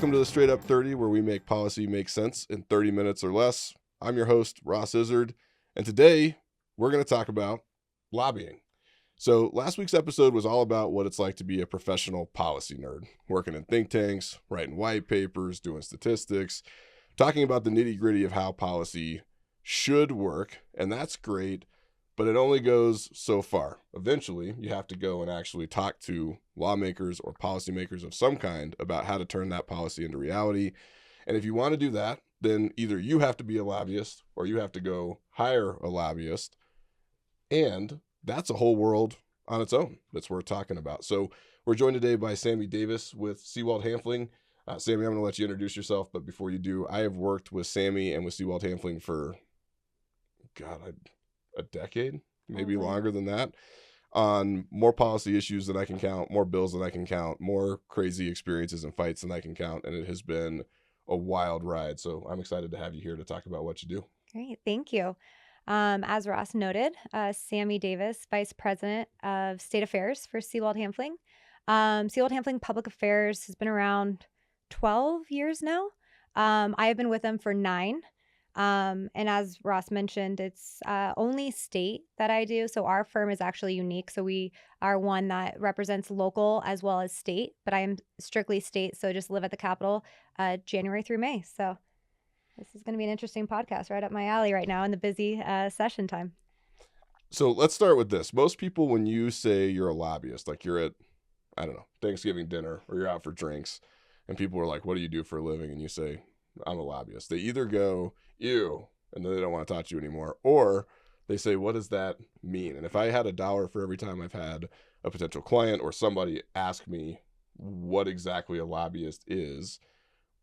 Welcome to the Straight Up 30, where we make policy make sense in 30 minutes or less. I'm your host, Ross Izard, and today we're going to talk about lobbying. So last week's episode was all about what it's like to be a professional policy nerd, working in think tanks, writing white papers, doing statistics, talking about the nitty-gritty of how policy should work, and that's great, but it only goes so far. Eventually, you have to go and actually talk to lawmakers or policymakers of some kind about how to turn that policy into reality. And if you want to do that, then either you have to be a lobbyist or you have to go hire a lobbyist. And that's a whole world on its own that's worth talking about. So we're joined today by Sami Davis with Sewald Hanfling. Sami, I'm going to let you introduce yourself, but before you do, I have worked with Sami and with Sewald Hanfling for, a decade, maybe longer than that, on more policy issues than I can count, more bills than I can count, more crazy experiences and fights than I can count. And it has been a wild ride. So I'm excited to have you here to talk about what you do. Great. Thank you. As Ross noted, Sami Davis, Vice President of State Affairs for Sewald Hanfling. Sewald Hanfling Public Affairs has been around 12 years now. I have been with them for 9. And as Ross mentioned, it's only state that I do. So our firm is actually unique. So we are one that represents local as well as state, but I am strictly state. So just live at the Capitol January through May. So this is going to be an interesting podcast right up my alley right now in the busy session time. So let's start with this. Most people, when you say you're a lobbyist, like you're at, Thanksgiving dinner or you're out for drinks and people are like, what do you do for a living? And you say, I'm a lobbyist. They either go, ew, and then they don't want to talk to you anymore, or they say, what does that mean? And if I had $1 for every time I've had a potential client or somebody ask me what exactly a lobbyist is,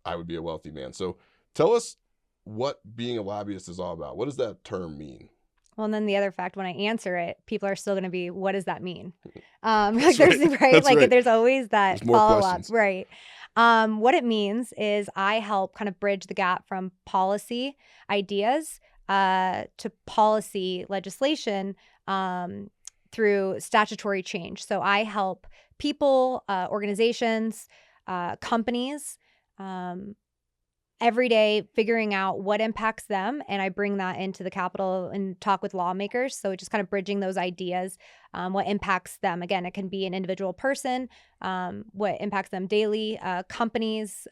I would be a wealthy man. So tell us what being a lobbyist is all about. What does that term mean? Well, and then the other fact, when I answer it, people are still going to be, what does that mean? That's there's right. There's always that follow up, questions. right? What it means is I help kind of bridge the gap from policy ideas to policy legislation through statutory change. So I help people, organizations, companies, every day figuring out what impacts them, and I bring that into the Capitol and talk with lawmakers. So just kind of bridging those ideas, what impacts them. Again, it can be an individual person, what impacts them daily, companies,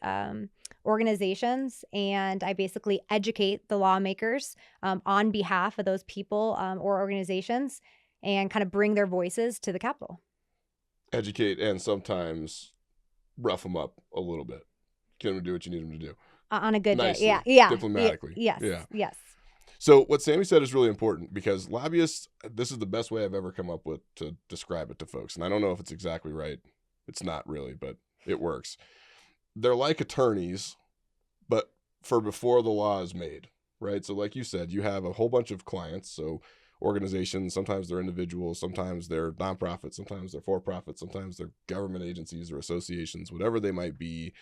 organizations, and I basically educate the lawmakers on behalf of those people or organizations and kind of bring their voices to the Capitol. Educate and sometimes rough them up a little bit. Get them to do what you need them to do. On a good Nicely, day. Yeah. Diplomatically. Yes. So what Sami said is really important because lobbyists, this is the best way I've ever come up with to describe it to folks. And I don't know if it's exactly right. It's not really, but it works. They're like attorneys, but for before the law is made, right? So like you said, you have a whole bunch of clients. So organizations, sometimes they're individuals, sometimes they're nonprofits, sometimes they're for-profit, sometimes they're government agencies or associations, whatever they might be.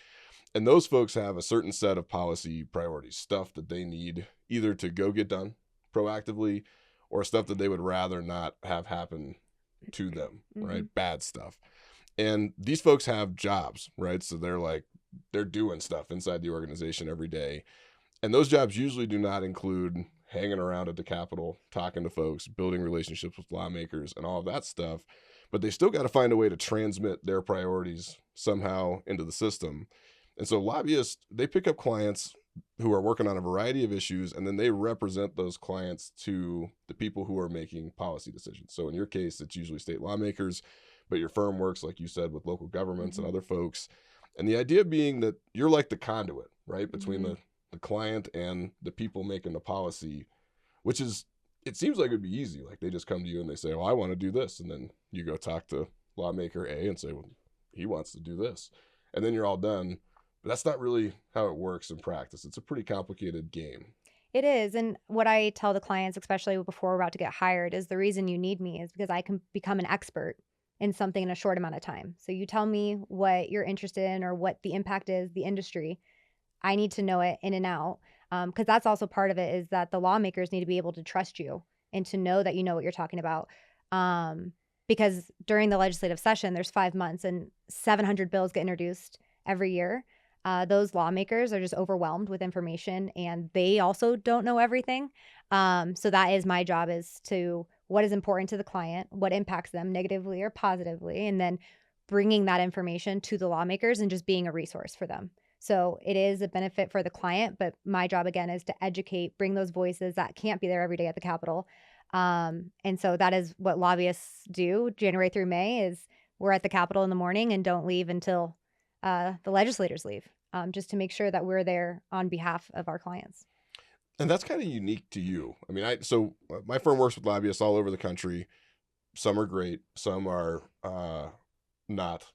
And those folks have a certain set of policy priorities, stuff that they need either to go get done proactively or stuff that they would rather not have happen to them, right? Bad stuff. And these folks have jobs, right? So they're doing stuff inside the organization every day. And those jobs usually do not include hanging around at the Capitol, talking to folks, building relationships with lawmakers and all of that stuff. But they still got to find a way to transmit their priorities somehow into the system. And so lobbyists, they pick up clients who are working on a variety of issues, and then they represent those clients to the people who are making policy decisions. So in your case, it's usually state lawmakers, but your firm works, like you said, with local governments and other folks. And the idea being that you're like the conduit, right, between the client and the people making the policy, which is, it seems like it'd be easy. Like they just come to you and they say, well, I want to do this. And then you go talk to lawmaker A and say, well, he wants to do this. And then you're all done. But that's not really how it works in practice. It's a pretty complicated game. It is. And what I tell the clients, especially before we're about to get hired, is the reason you need me is because I can become an expert in something in a short amount of time. So you tell me what you're interested in or what the impact is, the industry. I need to know it in and out. Because that's also part of it, is that the lawmakers need to be able to trust you and to know that you know what you're talking about. Because during the legislative session, there's 5 months and 700 bills get introduced every year. those lawmakers are just overwhelmed with information, and they also don't know everything. So that is my job, is to what is important to the client, what impacts them negatively or positively, and then bringing that information to the lawmakers and just being a resource for them. So it is a benefit for the client, but my job again is to educate, bring those voices that can't be there every day at the Capitol. And so that is what lobbyists do January through May. Is we're at the Capitol in the morning and don't leave until the legislators leave, just to make sure that we're there on behalf of our clients. And that's kind of unique to you. I mean, my firm works with lobbyists all over the country. Some are great, some are not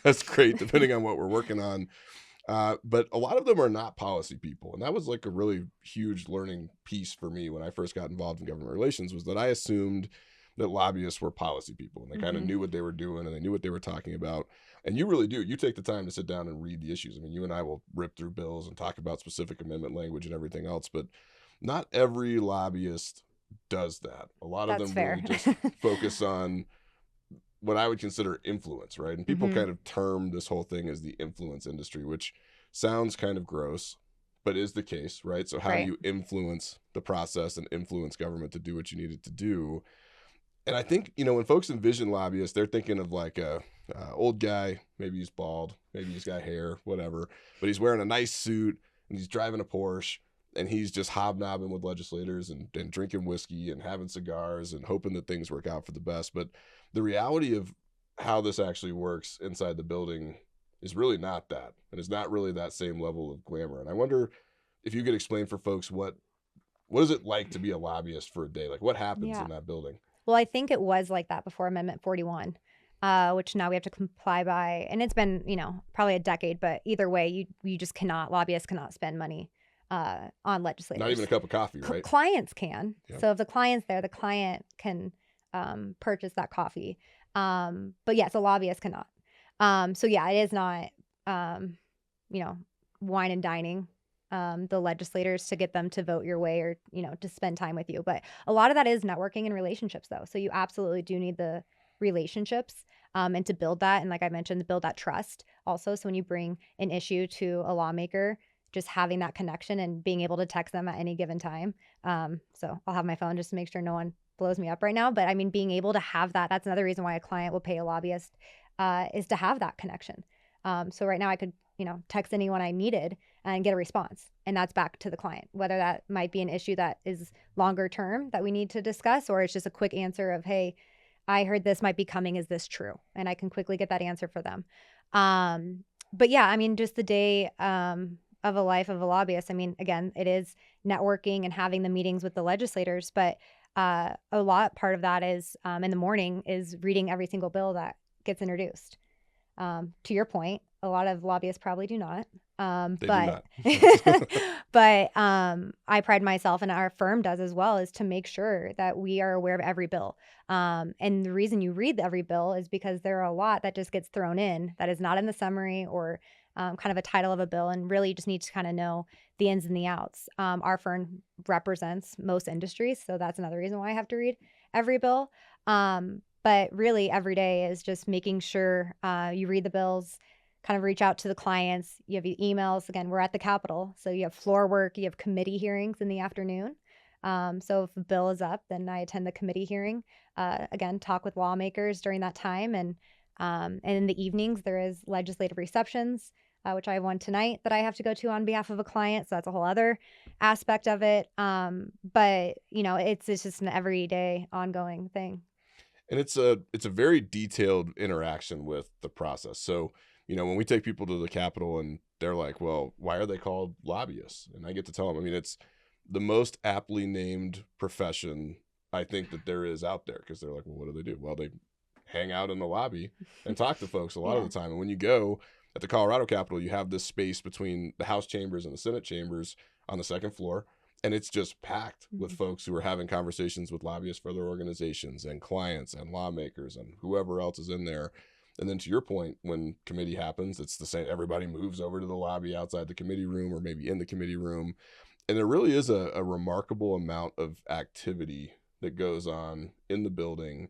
as great, depending on what we're working on. But a lot of them are not policy people. And that was like a really huge learning piece for me when I first got involved in government relations, was that I assumed that lobbyists were policy people, and they kind of knew what they were doing and they knew what they were talking about. And you really do. You take the time to sit down and read the issues. I mean, you and I will rip through bills and talk about specific amendment language and everything else, but not every lobbyist does that. A lot of That's them fair. really just focus on what I would consider influence, right? And people kind of term this whole thing as the influence industry, which sounds kind of gross, but is the case, right? So how do you influence the process and influence government to do what you need it to do? And I think, when folks envision lobbyists, they're thinking of like a old guy, maybe he's bald, maybe he's got hair, whatever, but he's wearing a nice suit and he's driving a Porsche and he's just hobnobbing with legislators and drinking whiskey and having cigars and hoping that things work out for the best. But the reality of how this actually works inside the building is really not that. And it's not really that same level of glamour. And I wonder if you could explain for folks what is it like to be a lobbyist for a day? Like, what happens in that building? Well, I think it was like that before Amendment 41, which now we have to comply by. And it's been, probably a decade, but either way, you just cannot, lobbyists cannot spend money on legislators. Not even a cup of coffee, right? Clients can. Yeah. So if the client's there, the client can purchase that coffee. But yes, a lobbyist cannot. So yeah, it is not, wine and dining the legislators to get them to vote your way or, to spend time with you. But a lot of that is networking and relationships, though. So you absolutely do need the relationships and to build that. And like I mentioned, to build that trust also. So when you bring an issue to a lawmaker, just having that connection and being able to text them at any given time. So I'll have my phone just to make sure no one blows me up right now. But I mean, being able to have that, that's another reason why a client will pay a lobbyist, is to have that connection. So right now I could, text anyone I needed and get a response. And that's back to the client, whether that might be an issue that is longer term that we need to discuss, or it's just a quick answer of, hey, I heard this might be coming. Is this true? And I can quickly get that answer for them. But yeah, I mean, just the day of a life of a lobbyist. I mean, again, it is networking and having the meetings with the legislators, but a part of that is in the morning is reading every single bill that gets introduced. To your point, a lot of lobbyists probably do not. They do not. But I pride myself, and our firm does as well, is to make sure that we are aware of every bill. And the reason you read every bill is because there are a lot that just gets thrown in that is not in the summary or kind of a title of a bill, and really you just need to kind of know the ins and the outs. Our firm represents most industries, so that's another reason why I have to read every bill. But really every day is just making sure you read the bills, kind of reach out to the clients. You have your emails. Again, we're at the Capitol, so you have floor work, you have committee hearings in the afternoon. So if a bill is up, then I attend the committee hearing. Again, talk with lawmakers during that time. And in the evenings, there is legislative receptions, which I have one tonight that I have to go to on behalf of a client. So that's a whole other aspect of it. But, it's just an everyday ongoing thing. And it's a very detailed interaction with the process. So, when we take people to the Capitol and they're like, well, why are they called lobbyists? And I get to tell them, I mean, it's the most aptly named profession I think that there is out there, because they're like, well, what do? Well, they hang out in the lobby and talk to folks a lot of the time. And when you go at the Colorado Capitol, you have this space between the House chambers and the Senate chambers on the second floor. And it's just packed with folks who are having conversations with lobbyists for their organizations and clients and lawmakers and whoever else is in there. And then to your point, when committee happens, it's the same. Everybody moves over to the lobby outside the committee room or maybe in the committee room. And there really is a remarkable amount of activity that goes on in the building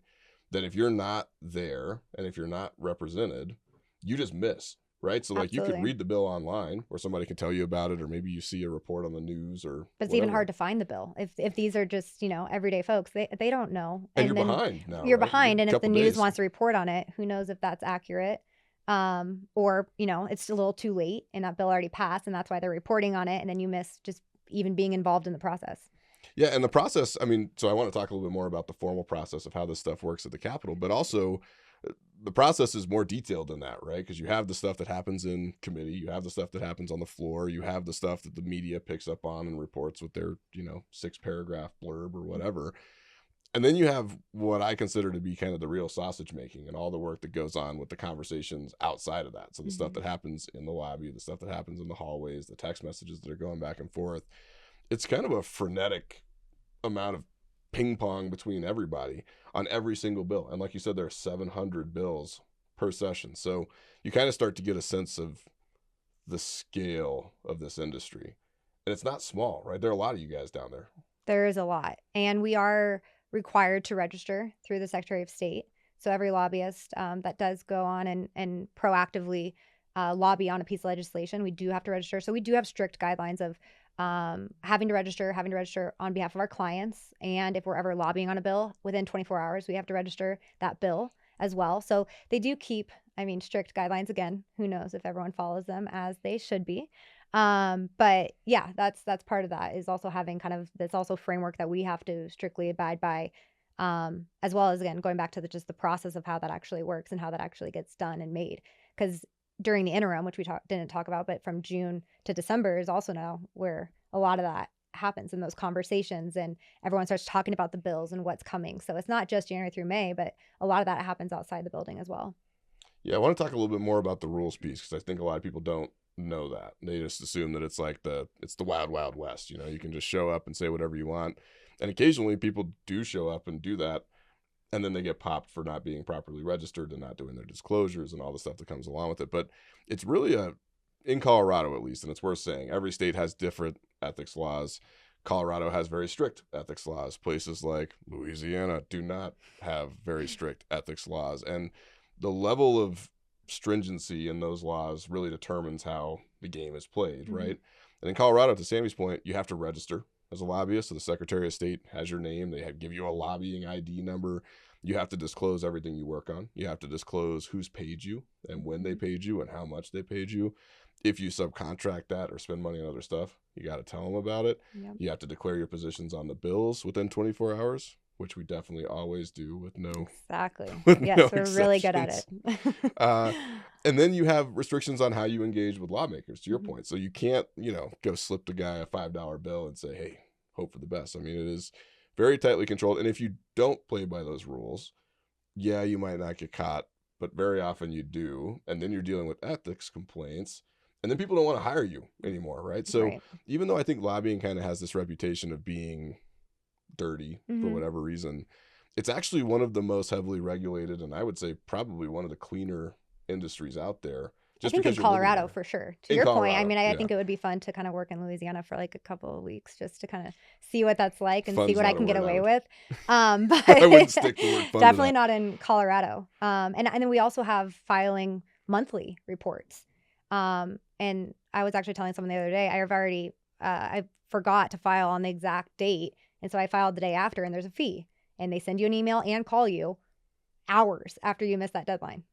that if you're not there and if you're not represented, you just miss. right? So like you could Absolutely. read the bill online, or somebody can tell you about it, or maybe you see a report on the news or But it's even whatever. hard to find the bill. If these are just, everyday folks, they don't know. And you're And then behind now, you're right? You're behind. a And if the couple news days. wants to report on it, who knows if that's accurate. Or, it's a little too late and that bill already passed and that's why they're reporting on it. And then you miss just even being involved in the process. Yeah, and the process, I mean, so I want to talk a little bit more about the formal process of how this stuff works at the Capitol, but also the process is more detailed than that, right? Because you have the stuff that happens in committee, you have the stuff that happens on the floor, you have the stuff that the media picks up on and reports with their, 6-paragraph blurb or whatever. And then you have what I consider to be kind of the real sausage making and all the work that goes on with the conversations outside of that. So the stuff that happens in the lobby, the stuff that happens in the hallways, the text messages that are going back and forth. It's kind of a frenetic amount of ping pong between everybody on every single bill. And like you said, there are 700 bills per session. So you kind of start to get a sense of the scale of this industry. And it's not small, right? There are a lot of you guys down there. There is a lot. And we are required to register through the Secretary of State. So every lobbyist that does go on and proactively lobby on a piece of legislation, we do have to register. So we do have strict guidelines of having to register on behalf of our clients. And if we're ever lobbying on a bill, within 24 hours, we have to register that bill as well. So they do keep, strict guidelines. Again, who knows if everyone follows them as they should be. But yeah, that's part of that, is also having kind of this also framework that we have to strictly abide by, as well as, again, going back to just the process of how that actually works and how that actually gets done and made. Because during the interim, which we didn't talk about, but from June to December is also now where a lot of that happens in those conversations, and everyone starts talking about the bills and what's coming. So it's not just January through May, but a lot of that happens outside the building as well. Yeah, I want to talk a little bit more about the rules piece, because I think a lot of people don't know that. They just assume that it's like it's the wild, wild west. You can just show up and say whatever you want. And occasionally people do show up and do that, and then they get popped for not being properly registered and not doing their disclosures and all the stuff that comes along with it. But it's really in Colorado, at least, and it's worth saying, every state has different ethics laws. Colorado has very strict ethics laws. Places like Louisiana do not have very strict ethics laws. And the level of stringency in those laws really determines how the game is played, right? And in Colorado, to Sami's point, you have to register as a lobbyist. So the Secretary of State has your name. They give you a lobbying ID number. You have to disclose everything you work on. You have to disclose who's paid you and when they paid you and how much they paid you. If you subcontract that or spend money on other stuff, you got to tell them about it. Yep. You have to declare your positions on the bills within 24 hours, which we definitely always do with no Exactly. with Yes, no we're really good at exceptions. it. And then you have restrictions on how you engage with lawmakers, to your Mhm. point. So you can't, go slip the guy a $5 bill and say, hey, hope for the best. I mean, it is very tightly controlled. And if you don't play by those rules, yeah, you might not get caught, but very often you do. And then you're dealing with ethics complaints. And then people don't want to hire you anymore, right? So Right. even though I think lobbying kind of has this reputation of being dirty for Mhm. whatever reason, it's actually one of the most heavily regulated, and I would say probably one of the cleaner industries out there. I Just think in because you're living Colorado there. for sure. To In your point, Colorado, I yeah. think it would be fun to kind of work in Louisiana for like a couple of weeks just to kind of see what that's like and see Fun's what I not a can get word I away would. with. But I wouldn't stick the word fun to definitely that. not in Colorado. And then we also have filing monthly reports. And I was actually telling someone the other day, I forgot to file on the exact date. And so I filed the day after, and there's a fee. And they send you an email and call you hours after you miss that deadline,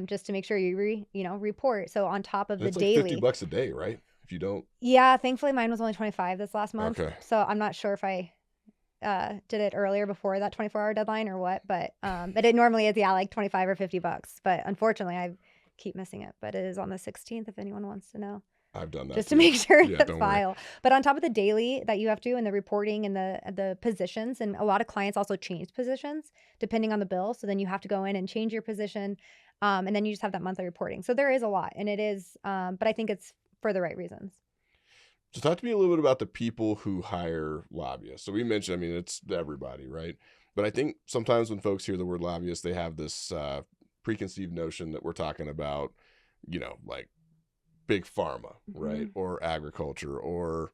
just to make sure you report. So on top of And the it's like daily, $50 a day, right? If you don't. yeah, thankfully mine was only 25 this last month. Okay. So I'm not sure if I did it earlier before that 24-hour deadline or what, but it normally is, yeah, like 25 or $50. But unfortunately, I keep missing it. But it is on the 16th if anyone wants to know. I've done that Just too. to make sure Yeah, to don't worry. file. But on top of the daily that you have to, and the reporting and the positions, and a lot of clients also change positions depending on the bill. So then you have to go in and change your position, and then you just have that monthly reporting. So there is a lot, and it is, but I think it's for the right reasons. So talk to me a little bit about the people who hire lobbyists. So we mentioned, I mean, it's everybody, right? But I think sometimes when folks hear the word lobbyist, they have this preconceived notion that we're talking about, like big pharma, right? Or agriculture or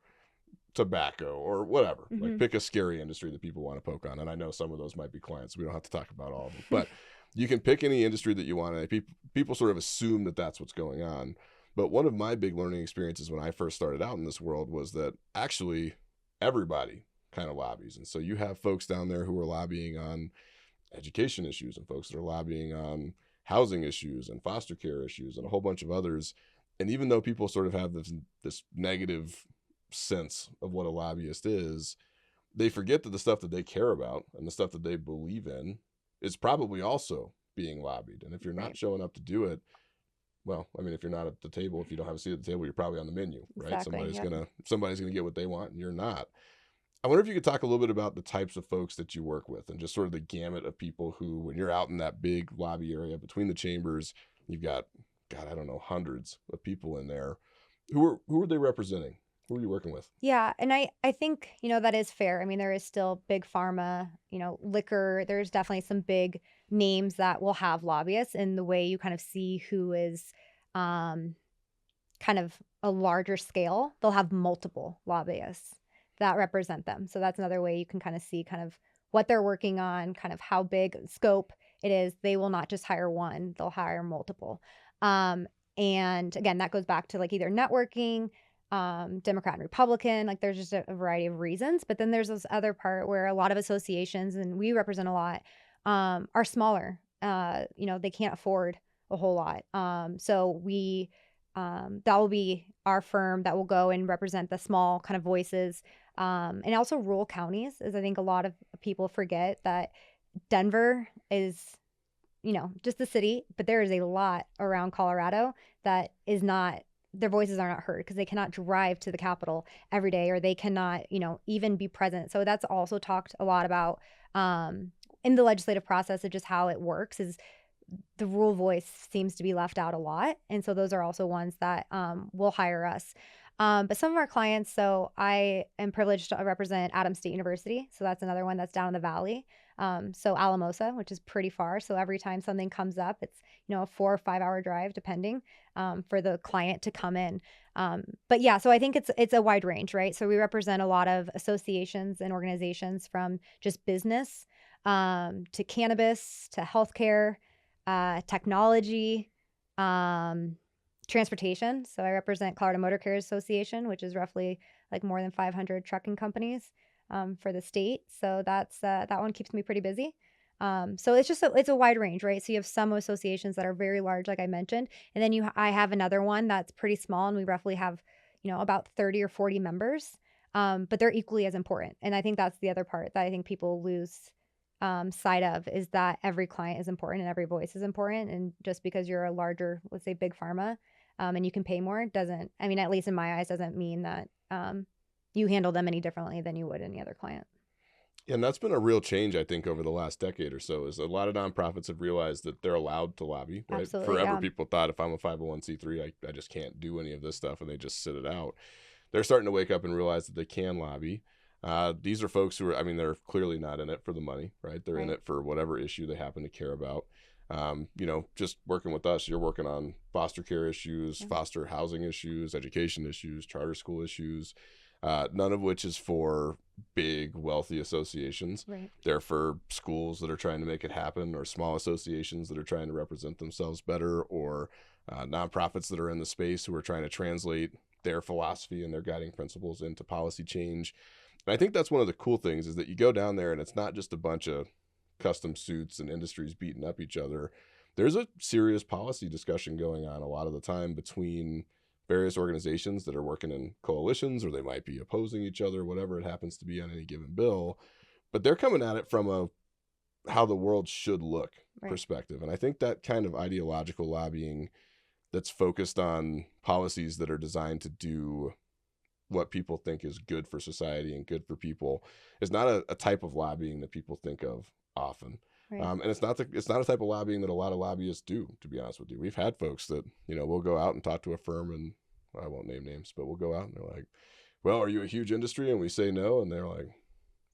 tobacco or whatever. Like pick a scary industry that people want to poke on. And I know some of those might be clients. So we don't have to talk about all of them. But You can pick any industry that you want, and people sort of assume that that's what's going on. But one of my big learning experiences when I first started out in this world was that actually everybody kind of lobbies. And so you have folks down there who are lobbying on education issues, and folks that are lobbying on housing issues and foster care issues and a whole bunch of others. And even though people sort of have this negative sense of what a lobbyist is, they forget that the stuff that they care about and the stuff that they believe in is probably also being lobbied. And if you're not showing up to do it, well, I mean, if you're not at the table, if you don't have a seat at the table, you're probably on the menu, right? Exactly, Somebody's gonna get what they want, and you're not. I wonder if you could talk a little bit about the types of folks that you work with, and just sort of the gamut of people who, when you're out in that big lobby area between the chambers, you've got, God, I don't know, hundreds of people in there. Who are they representing? Who are you working with? Yeah, and I think, that is fair. I mean, there is still big pharma, liquor. There's definitely some big names that will have lobbyists, in the way you kind of see who is kind of a larger scale. They'll have multiple lobbyists that represent them. So that's another way you can kind of see kind of what they're working on, kind of how big scope it is. They will not just hire one, they'll hire multiple. And again, that goes back to like either networking, Democrat and Republican, like there's just a variety of reasons. But then there's this other part where a lot of associations, and we represent a lot, are smaller. They can't afford a whole lot. So we, that will be our firm that will go and represent the small kind of voices. And also rural counties, as I think a lot of people forget that Denver is, just the city, but there is a lot around Colorado that is not, their voices are not heard because they cannot drive to the Capitol every day, or they cannot, even be present. So that's also talked a lot about in the legislative process, of just how it works is the rural voice seems to be left out a lot. And so those are also ones that will hire us. But some of our clients, so I am privileged to represent Adams State University. So that's another one that's down in the valley. So Alamosa, which is pretty far. So every time something comes up, it's, a 4 or 5 hour drive, depending, for the client to come in. But yeah, so I think it's a wide range, right? So we represent a lot of associations and organizations, from just business to cannabis to healthcare, technology, transportation. So I represent Colorado Motor Carriers Association, which is roughly like more than 500 trucking companies for the state. So that's that one keeps me pretty busy. So it's a wide range, right? So you have some associations that are very large, like I mentioned, and then I have another one that's pretty small, and we roughly have about 30 or 40 members, but they're equally as important. And I think that's the other part that I think people lose sight of, is that every client is important and every voice is important. And just because you're a larger, let's say big pharma, and you can pay more, doesn't, I mean, at least in my eyes, doesn't mean that you handle them any differently than you would any other client. And that's been a real change, I think, over the last decade or so, is a lot of nonprofits have realized that they're allowed to lobby, right? Absolutely, Forever yeah. people thought, if I'm a 501c3, I just can't do any of this stuff, and they just sit it out. They're starting to wake up and realize that they can lobby. These are folks who are, I mean, they're clearly not in it for the money, right? They're in Right. it for whatever issue they happen to care about. Just working with us, you're working on foster care issues, Yeah. foster housing issues, education issues, charter school issues, none of which is for big, wealthy associations. Right. They're for schools that are trying to make it happen, or small associations that are trying to represent themselves better, or nonprofits that are in the space who are trying to translate their philosophy and their guiding principles into policy change. And I think that's one of the cool things, is that you go down there and it's not just a bunch of custom suits and industries beating up each other. There's a serious policy discussion going on a lot of the time between various organizations that are working in coalitions, or they might be opposing each other, whatever it happens to be on any given bill. But they're coming at it from a how the world should look Right. perspective. And I think that kind of ideological lobbying that's focused on policies that are designed to do what people think is good for society and good for people is not a type of lobbying that people think of often. Right. And it's not a type of lobbying that a lot of lobbyists do, to be honest with you. We've had folks that, we'll go out and talk to a firm, and I won't name names, but we'll go out and they're like, well, are you a huge industry? And we say no. And they're like,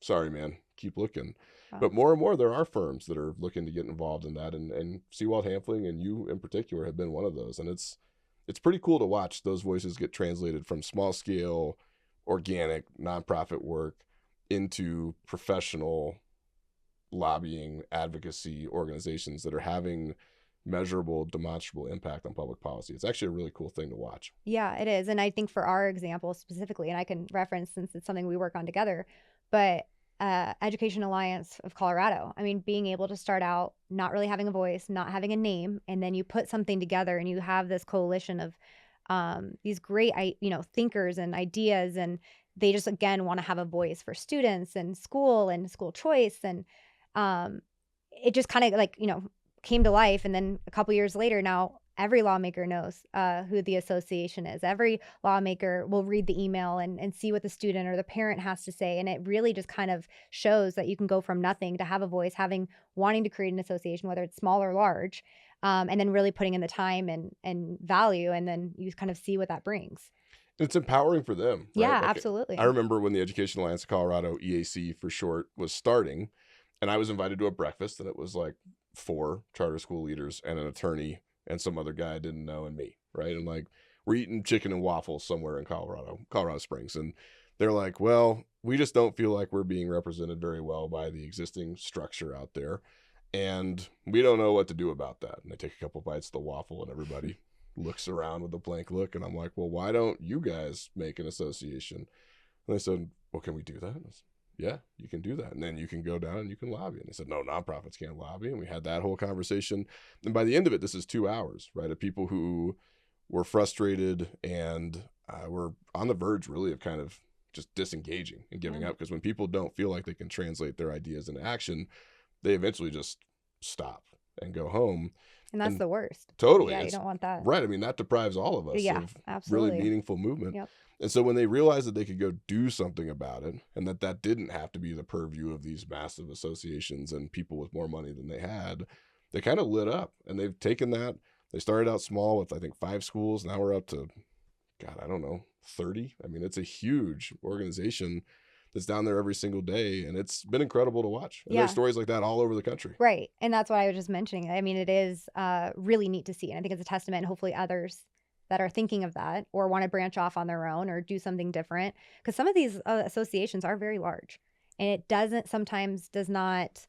sorry, man, keep looking. Wow. But more and more, there are firms that are looking to get involved in that. And Sewald Hanfling, and you in particular, have been one of those. And it's pretty cool to watch those voices get translated from small scale, organic, nonprofit work into professional lobbying advocacy organizations that are having measurable, demonstrable impact on public policy. It's actually a really cool thing to watch. Yeah, it is. And I think for our example specifically, and I can reference since it's something we work on together, but Education Alliance of Colorado, I mean, being able to start out not really having a voice, not having a name, and then you put something together and you have this coalition of these great, thinkers and ideas, and they just, again, want to have a voice for students and school choice. And it just kind of like, came to life. And then a couple years later, now every lawmaker knows who the association is. Every lawmaker will read the email and see what the student or the parent has to say. And it really just kind of shows that you can go from nothing to have a voice, wanting to create an association, whether it's small or large, and then really putting in the time and value. And then you kind of see what that brings. It's empowering for them. Right? Yeah, Like, absolutely. I remember when the Education Alliance of Colorado, EAC for short, was starting, and I was invited to a breakfast, and it was like 4 charter school leaders and an attorney and some other guy I didn't know and me, right? And like, we're eating chicken and waffles somewhere in Colorado Springs. And they're like, well, we just don't feel like we're being represented very well by the existing structure out there. And we don't know what to do about that. And they take a couple bites of the waffle and everybody looks around with a blank look. And I'm like, well, why don't you guys make an association? And they said, well, can we do that? And I said, yeah, you can do that. And then you can go down and you can lobby. And they said, no, nonprofits can't lobby. And we had that whole conversation. And by the end of it, this is 2 hours, right, of people who were frustrated and were on the verge really of kind of just disengaging and giving up. Because when people don't feel like they can translate their ideas into action, they eventually just stop and go home. And that's the worst. Totally. Yeah, you don't want that. Right. I mean, that deprives all of us of absolutely. really meaningful movement. Yep. And so when they realized that they could go do something about it and that didn't have to be the purview of these massive associations and people with more money than they had, they kind of lit up. And they've taken that. They started out small with, I think, 5 schools. Now we're up to, God, I don't know, 30. I mean, it's a huge organization that's down there every single day. And it's been incredible to watch. And there's stories like that all over the country. Right. And that's what I was just mentioning. I mean, it is really neat to see. And I think it's a testament, and hopefully others that are thinking of that or want to branch off on their own or do something different. Because some of these associations are very large, and it sometimes does not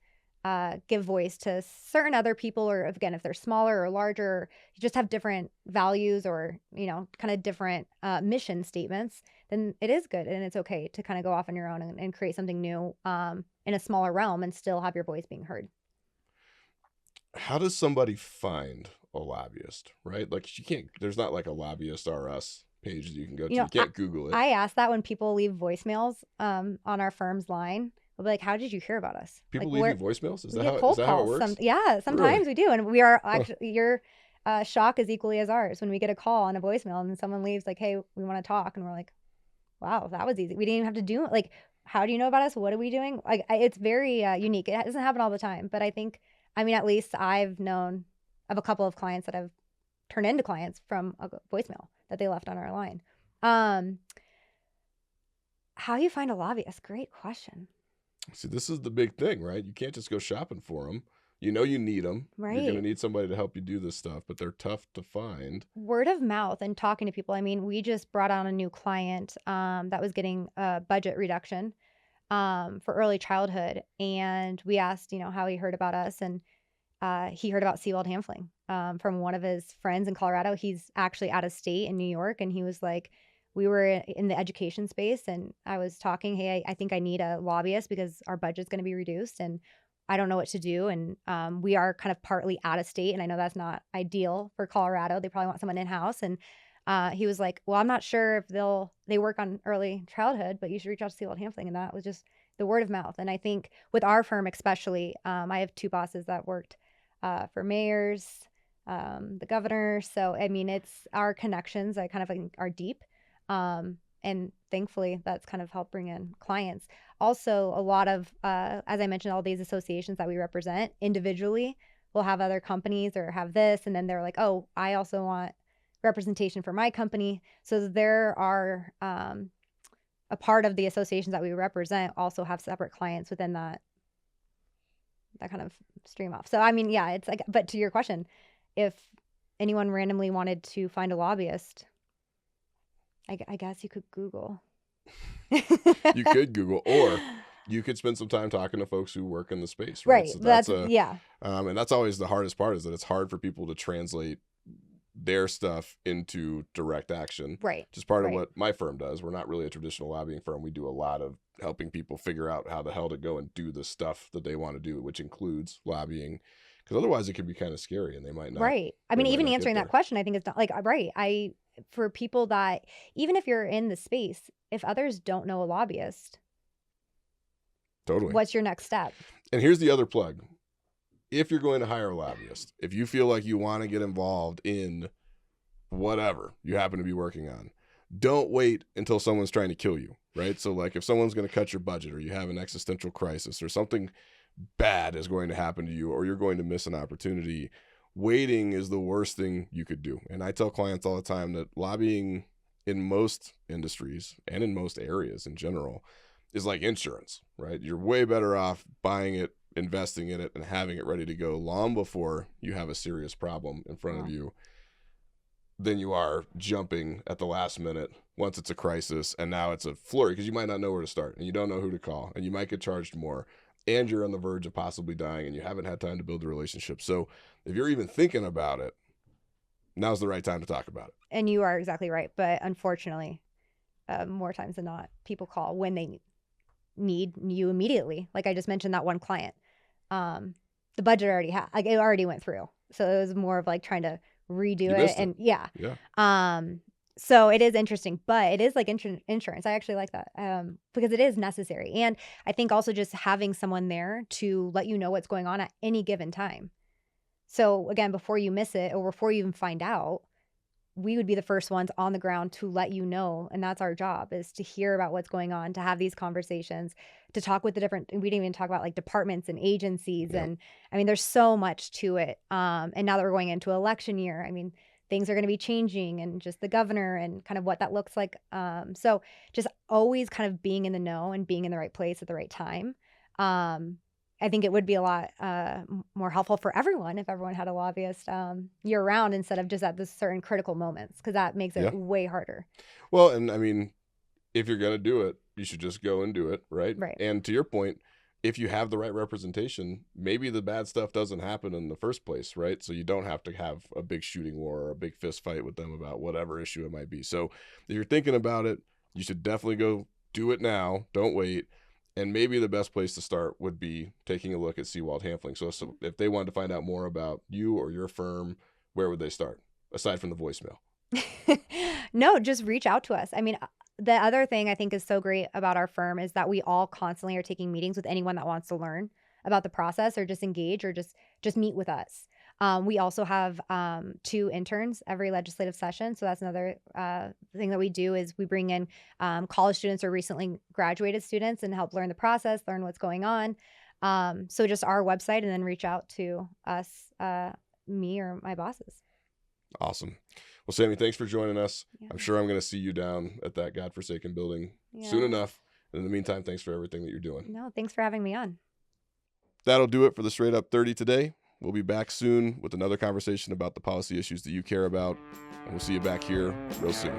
give voice to certain other people, or again, if they're smaller or larger, you just have different values or, kind of different mission statements, then it is good. And it's okay to kind of go off on your own and create something new in a smaller realm and still have your voice being heard. How does somebody find a lobbyist, right? Like, there's not like a Lobbyist RS page that you can go to. You can't Google it. I ask that when people leave voicemails on our firm's line. I'll be like, how did you hear about us? People like, leave you voicemails? Is that how it works? Sometimes we do. And we are actually, your shock is equally as ours when we get a call on a voicemail and someone leaves like, hey, we want to talk. And we're like, wow, that was easy. We didn't even have to do it. Like, how do you know about us? What are we doing? Like, it's very unique. It doesn't happen all the time. But I think, at least I've known of a couple of clients that have turned into clients from a voicemail that they left on our line. How you find a lobbyist? Great question. See, this is the big thing, right? You can't just go shopping for them. You need them. Right. You're going to need somebody to help you do this stuff, but they're tough to find. Word of mouth and talking to people. I mean, we just brought on a new client that was getting a budget reduction for early childhood. And we asked, how he heard about us. And he heard about Sewald Hanfling from one of his friends in Colorado. He's actually out of state in New York. And he was like, we were in the education space and I was talking, hey, I think I need a lobbyist because our budget's going to be reduced and I don't know what to do. And we are kind of partly out of state. And I know that's not ideal for Colorado. They probably want someone in-house. And he was like, well, I'm not sure if they work on early childhood, but you should reach out to Sewald Hanfling. And that was just the word of mouth. And I think with our firm especially, I have 2 bosses that worked for mayors, the governor. So, I mean, it's our connections that kind of are deep. And thankfully that's kind of helped bring in clients. Also, a lot of, as I mentioned, all these associations that we represent individually will have other companies or have this. And then they're like, oh, I also want representation for my company. So there are, a part of the associations that we represent also have separate clients within that kind of stream off. So, I mean, yeah, it's like, but to your question, if anyone randomly wanted to find a lobbyist, I guess you could Google. You could Google, or you could spend some time talking to folks who work in the space, Right. So That's a yeah. and that's always the hardest part, is that it's hard for people to translate their stuff into direct action. Right. Which is part of Right. what my firm does. We're not really a traditional lobbying firm. We do a lot of helping people figure out how the hell to go and do the stuff that they want to do, which includes lobbying, because otherwise it can be kind of scary and they might not. Right. I they mean, might even not get answering there. that question, I think it's not like, right. For people that, even if you're in the space, if others don't know a lobbyist, Totally. what's your next step? And here's the other plug. If you're going to hire a lobbyist, if you feel like you want to get involved in whatever you happen to be working on, don't wait until someone's trying to kill you, right? So like if someone's going to cut your budget, or you have an existential crisis, or something bad is going to happen to you, or you're going to miss an opportunity, waiting is the worst thing you could do. And I tell clients all the time that lobbying in most industries and in most areas in general is like insurance, right? You're way better off buying it, investing in it, and having it ready to go long before you have a serious problem in front of you, than you are jumping at the last minute once it's a crisis, and now it's a flurry, because you might not know where to start, and you don't know who to call, and you might get charged more, and you're on the verge of possibly dying, and you haven't had time to build a relationship. So if you're even thinking about it, now's the right time to talk about it. And you are exactly right. But unfortunately, more times than not, people call when they need you immediately. Like I just mentioned that one client, the budget it already went through. So it was more of like trying to redo it. And yeah. So it is interesting, but it is like insurance. I actually like that because it is necessary. And I think also just having someone there to let you know what's going on at any given time. So again, before you miss it, or before you even find out, we would be the first ones on the ground to let you know. And that's our job, is to hear about what's going on, to have these conversations, to talk with we didn't even talk about like departments and agencies. Yep. And I mean, there's so much to it. And now that we're going into election year, I mean, things are going to be changing, and just the governor and kind of what that looks like. So just always kind of being in the know and being in the right place at the right time. I think it would be a lot more helpful for everyone if everyone had a lobbyist year round, instead of just at this certain critical moments, because that makes it way harder. Well, and I mean, if you're going to do it, you should just go and do it, right? Right. And to your point, if you have the right representation, maybe the bad stuff doesn't happen in the first place, right? So you don't have to have a big shooting war or a big fist fight with them about whatever issue it might be. So if you're thinking about it, you should definitely go do it now. Don't wait. And maybe the best place to start would be taking a look at Sewald Hanfling. So if they wanted to find out more about you or your firm, where would they start, aside from the voicemail? No, just reach out to us. I mean, the other thing I think is so great about our firm is that we all constantly are taking meetings with anyone that wants to learn about the process, or just engage, or just meet with us. We also have 2 interns every legislative session. So that's another thing that we do, is we bring in college students or recently graduated students and help learn the process, learn what's going on. So just our website, and then reach out to us, me or my bosses. Awesome. Well, Sami, thanks for joining us. Yeah. I'm sure I'm going to see you down at that godforsaken building soon enough. And in the meantime, thanks for everything that you're doing. No, thanks for having me on. That'll do it for the Straight Up 30 today. We'll be back soon with another conversation about the policy issues that you care about. And we'll see you back here real soon.